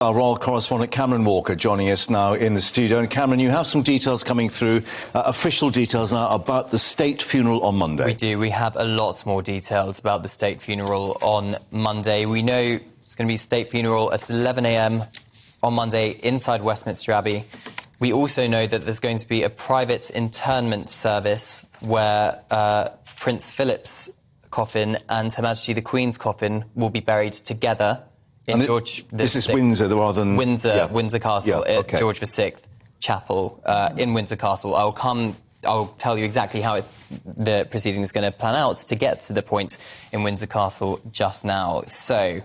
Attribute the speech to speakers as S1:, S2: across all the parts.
S1: Our royal correspondent Cameron Walker joining us now in the studio. And Cameron, you have some details coming through, official details now about the state funeral on Monday.
S2: We do. We have a lot more details about the state funeral on Monday. We know it's going to be a state funeral at 11 a.m. on Monday inside Westminster Abbey. We also know that there's going to be a private interment service where Prince Philip's coffin and Her Majesty the Queen's coffin will be buried together.
S1: This is Windsor rather than...
S2: Windsor Castle, at George VI Chapel in Windsor Castle. I'll tell you exactly how the proceeding is going to plan out to get to the point in Windsor Castle just now. So...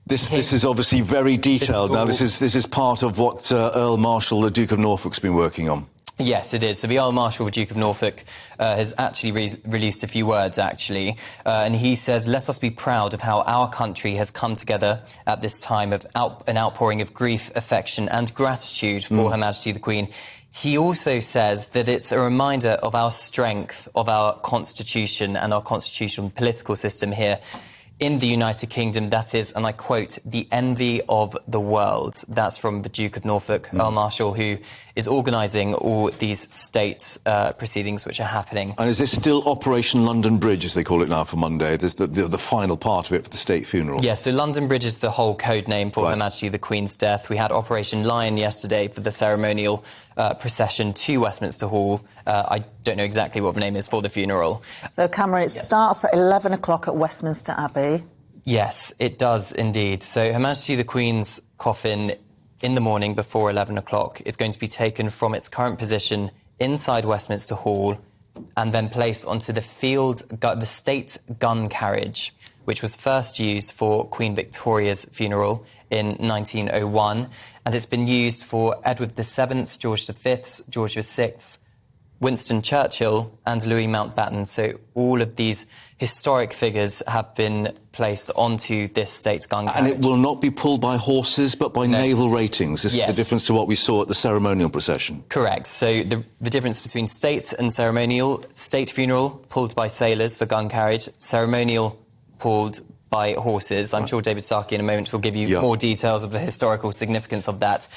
S1: This is obviously very detailed. Now, this is part of what Earl Marshal, the Duke of Norfolk's been working on. Yes,
S2: it is. So the Earl Marshal, the Duke of Norfolk, has actually released a few words, actually. And he says, "Let us be proud of how our country has come together at this time of an outpouring of grief, affection and gratitude for Her Majesty the Queen." He also says that it's a reminder of our strength, of our constitution and our constitutional political system here in the United Kingdom, that is, and I quote, "the envy of the world." That's from the Duke of Norfolk, Earl Marshal, who is organising all these state proceedings which are happening.
S1: And is this still Operation London Bridge, as they call it now, for Monday? There's the final part of it for the state funeral.
S2: Yes, so London Bridge is the whole code name for Her Majesty the Queen's death. We had Operation Lion yesterday for the ceremonial procession to Westminster Hall. I don't know exactly what the name is for the funeral.
S3: So, Cameron, it starts at 11 o'clock at Westminster Abbey.
S2: Yes, it does indeed. So Her Majesty the Queen's coffin in the morning before 11 o'clock is going to be taken from its current position inside Westminster Hall and then placed onto the state gun carriage, which was first used for Queen Victoria's funeral in 1901. And it's been used for Edward VII, George V, George VI, Winston Churchill and Louis Mountbatten. So all of these historic figures have been placed onto this state gun carriage.
S1: And it will not be pulled by horses, but by naval ratings. This is the difference to what we saw at the ceremonial procession.
S2: Correct. So the difference between state and ceremonial: state funeral pulled by sailors for gun carriage, ceremonial pulled by horses. I'm sure David Starkey in a moment will give you more details of the historical significance of that.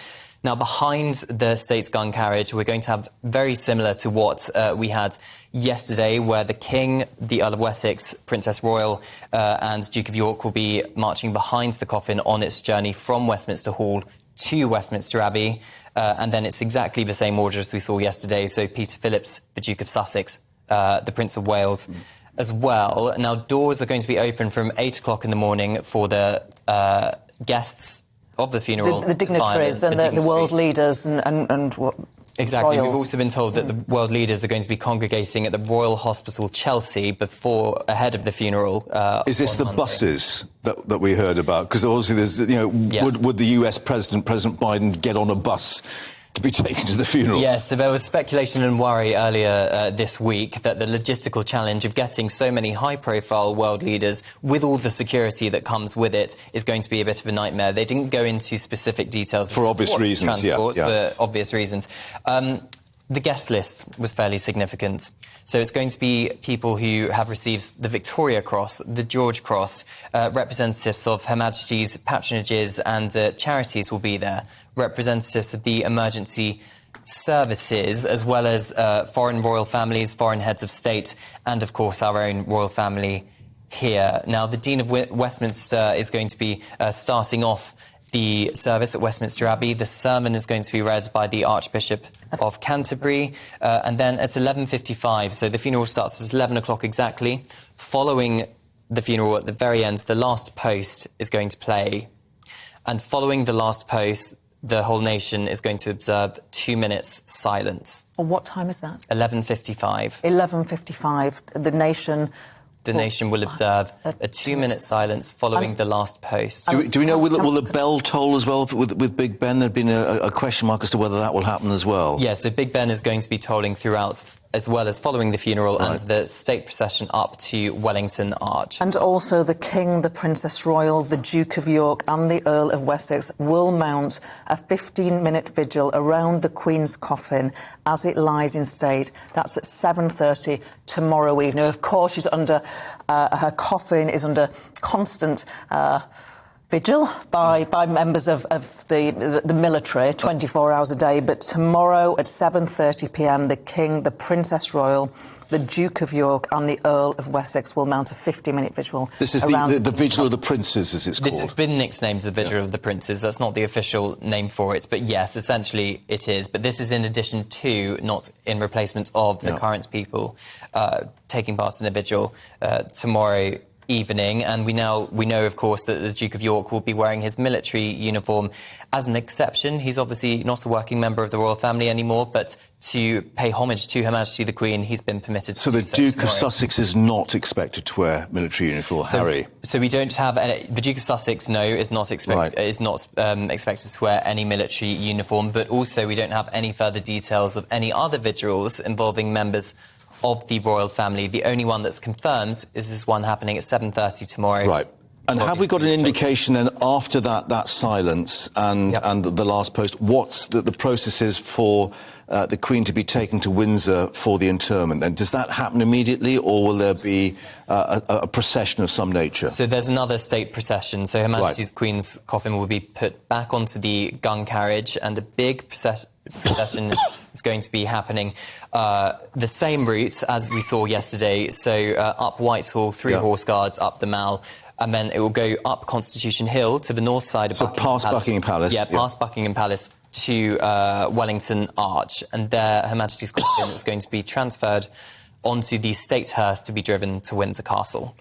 S2: Now, behind the state's gun carriage, we're going to have very similar to what we had yesterday, where the King, the Earl of Wessex, Princess Royal and Duke of York will be marching behind the coffin on its journey from Westminster Hall to Westminster Abbey. And then it's exactly the same order as we saw yesterday. So Peter Phillips, the Duke of Sussex, the Prince of Wales as well. Now, doors are going to be open from 8 o'clock in the morning for the guests of the funeral.
S3: The dignitaries and the world leaders and what...
S2: Exactly.
S3: Royals.
S2: We've also been told that the world leaders are going to be congregating at the Royal Hospital, Chelsea, ahead of the funeral.
S1: Is this the buses that we heard about? Because obviously there's, would the US President Biden, get on a bus to be taken to the funeral?
S2: Yes, so there was speculation and worry earlier this week that the logistical challenge of getting so many high-profile world leaders with all the security that comes with it is going to be a bit of a nightmare. They didn't go into specific details
S1: for obvious reasons.
S2: For obvious reasons. The guest list was fairly significant. So it's going to be people who have received the Victoria Cross, the George Cross, representatives of Her Majesty's patronages and charities will be there, representatives of the emergency services, as well as foreign royal families, foreign heads of state, and, of course, our own royal family here. Now, the Dean of Westminster is going to be starting off the service at Westminster Abbey. The sermon is going to be read by the Archbishop of Canterbury. And then at 11:55, so the funeral starts at 11 o'clock exactly. Following the funeral, at the very end, the last post is going to play. And following the last post, the whole nation is going to observe 2 minutes silence.
S3: Well, what time is that?
S2: 11:55.
S3: 11:55. The nation
S2: will observe a 2-minute silence following the last post.
S1: Do we know, will the bell toll as well with Big Ben? There'd been a question mark as to whether that will happen as well.
S2: Yeah, so Big Ben is going to be tolling throughout, as well as following the funeral and the state procession up to Wellington Arch.
S3: And also the King, the Princess Royal, the Duke of York and the Earl of Wessex will mount a 15-minute vigil around the Queen's coffin as it lies in state. That's at 7:30 tomorrow evening. Of course, she's under her coffin is under constant vigil by members of the military, 24 hours a day. But tomorrow at 7:30 p.m, the King, the Princess Royal, the Duke of York and the Earl of Wessex will mount a 50-minute vigil.
S1: This is the Vigil of the Princes, as it's called.
S2: This has been nicknamed the Vigil of the Princes. That's not the official name for it, but yes, essentially it is. But this is in addition to, not in replacement of, the current people taking part in the vigil tomorrow evening. And we know, of course, that the Duke of York will be wearing his military uniform as an exception. He's obviously not a working member of the royal family anymore, but to pay homage to Her Majesty the Queen, he's been permitted to do so.
S1: So the Duke of Sussex is not expected to wear military uniform, Harry?
S2: So we don't have the Duke of Sussex, no, is not expected to wear any military uniform, but also we don't have any further details of any other vigils involving members of the royal family. The only one that's confirmed is this one happening at 7:30 tomorrow.
S1: Right. And have we got an indication then, after that silence and the last post, what's the process is for the Queen to be taken to Windsor for the interment? Then does that happen immediately, or will there be a procession of some nature?
S2: So there's another state procession. So Her Majesty's Queen's coffin will be put back onto the gun carriage, and a big procession is going to be happening the same route as we saw yesterday. So up Whitehall, 3 Horse Guards, up the Mall, and then it will go up Constitution Hill to the north side of Buckingham Palace.
S1: Buckingham Palace.
S2: Yeah, past Buckingham Palace to Wellington Arch, and there Her Majesty's coffin is going to be transferred onto the State hearse to be driven to Windsor Castle.